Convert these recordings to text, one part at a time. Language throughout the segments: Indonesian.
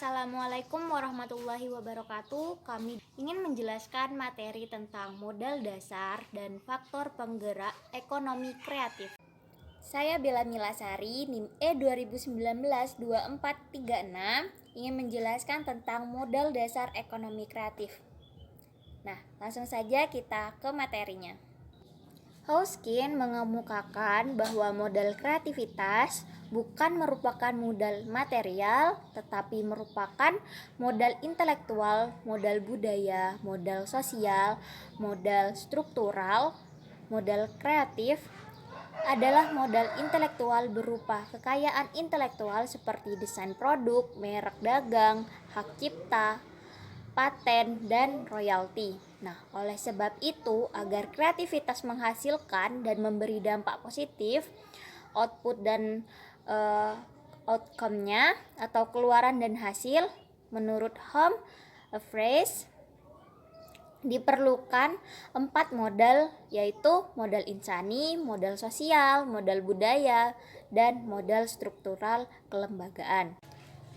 Assalamualaikum warahmatullahi wabarakatuh. Kami ingin menjelaskan materi tentang modal dasar dan faktor penggerak ekonomi kreatif. Saya Bella Milasari, NIM E 2019-2436, ingin menjelaskan tentang modal dasar ekonomi kreatif. Nah, langsung saja kita ke materinya. Hoskin mengemukakan bahwa modal kreativitas bukan merupakan modal material, tetapi merupakan modal intelektual, modal budaya, modal sosial, modal struktural. Modal kreatif adalah modal intelektual berupa kekayaan intelektual seperti desain produk, merek dagang, hak cipta, paten, dan royalti. Nah, oleh sebab itu, agar kreativitas menghasilkan dan memberi dampak positif, output dan outcome-nya atau keluaran dan hasil, menurut Home Affairs diperlukan 4 modal, yaitu modal insani, modal sosial, modal budaya, dan modal struktural kelembagaan.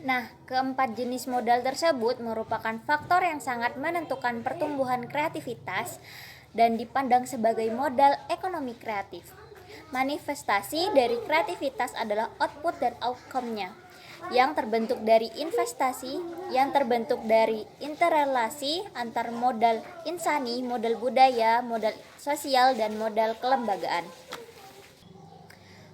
Nah, keempat jenis modal tersebut merupakan faktor yang sangat menentukan pertumbuhan kreativitas dan dipandang sebagai modal ekonomi kreatif. Manifestasi dari kreativitas adalah output dan outcome-nya, yang terbentuk dari investasi, yang terbentuk dari interrelasi antar modal insani, modal budaya, modal sosial, dan modal kelembagaan.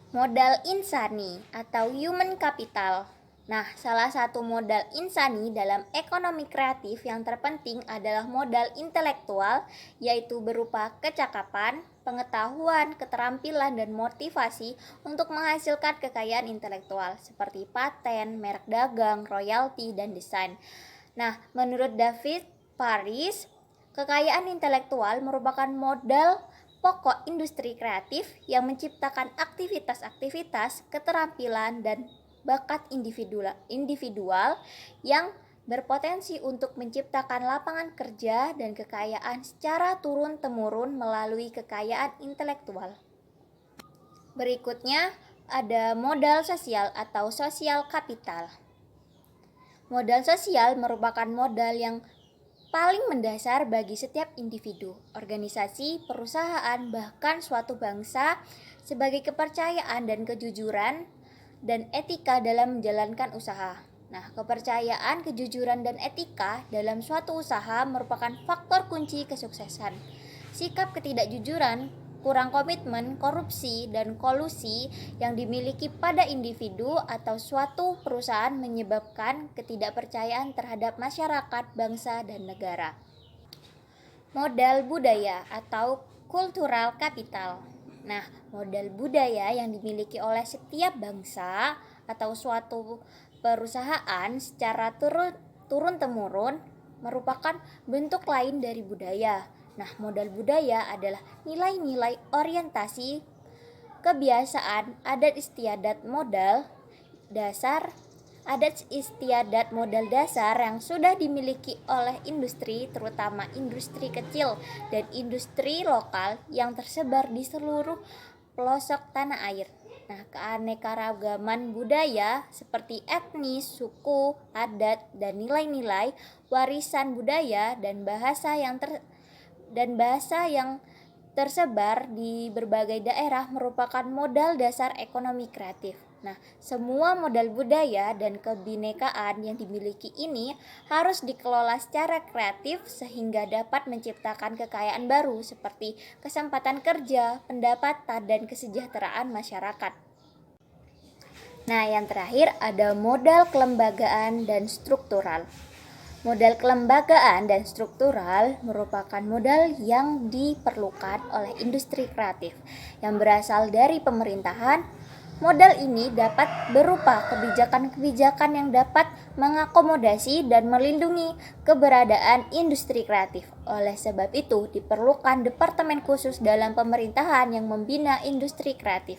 Modal insani atau human capital. Nah, salah satu modal insani dalam ekonomi kreatif yang terpenting adalah modal intelektual, yaitu berupa kecakapan, pengetahuan, keterampilan, dan motivasi untuk menghasilkan kekayaan intelektual seperti paten, merek dagang, royalti, dan desain. Nah, menurut David Paris, kekayaan intelektual merupakan modal pokok industri kreatif yang menciptakan aktivitas-aktivitas, keterampilan, dan bakat individual yang berpotensi untuk menciptakan lapangan kerja dan kekayaan secara turun-temurun melalui kekayaan intelektual. Berikutnya ada modal sosial atau social capital. Modal sosial merupakan modal yang paling mendasar bagi setiap individu, organisasi, perusahaan, bahkan suatu bangsa sebagai kepercayaan dan kejujuran dan etika dalam menjalankan usaha. Nah, kepercayaan, kejujuran, dan etika dalam suatu usaha merupakan faktor kunci kesuksesan. Sikap ketidakjujuran, kurang komitmen, korupsi, dan kolusi yang dimiliki pada individu atau suatu perusahaan menyebabkan ketidakpercayaan terhadap masyarakat, bangsa, dan negara. Modal budaya atau cultural capital. Nah, modal budaya yang dimiliki oleh setiap bangsa atau suatu perusahaan secara turun-temurun merupakan bentuk lain dari budaya. Nah, modal budaya adalah nilai-nilai orientasi, kebiasaan, adat istiadat modal dasar yang sudah dimiliki oleh industri, terutama industri kecil dan industri lokal yang tersebar di seluruh pelosok tanah air. Nah, keanekaragaman budaya seperti etnis, suku, adat, dan nilai-nilai warisan budaya dan bahasa yang tersebar di berbagai daerah merupakan modal dasar ekonomi kreatif. Nah, semua modal budaya dan kebinekaan yang dimiliki ini harus dikelola secara kreatif sehingga dapat menciptakan kekayaan baru seperti kesempatan kerja, pendapatan, dan kesejahteraan masyarakat. Nah, yang terakhir ada modal kelembagaan dan struktural. Modal kelembagaan dan struktural merupakan modal yang diperlukan oleh industri kreatif yang berasal dari pemerintahan. Modal ini dapat berupa kebijakan-kebijakan yang dapat mengakomodasi dan melindungi keberadaan industri kreatif. Oleh sebab itu, diperlukan departemen khusus dalam pemerintahan yang membina industri kreatif.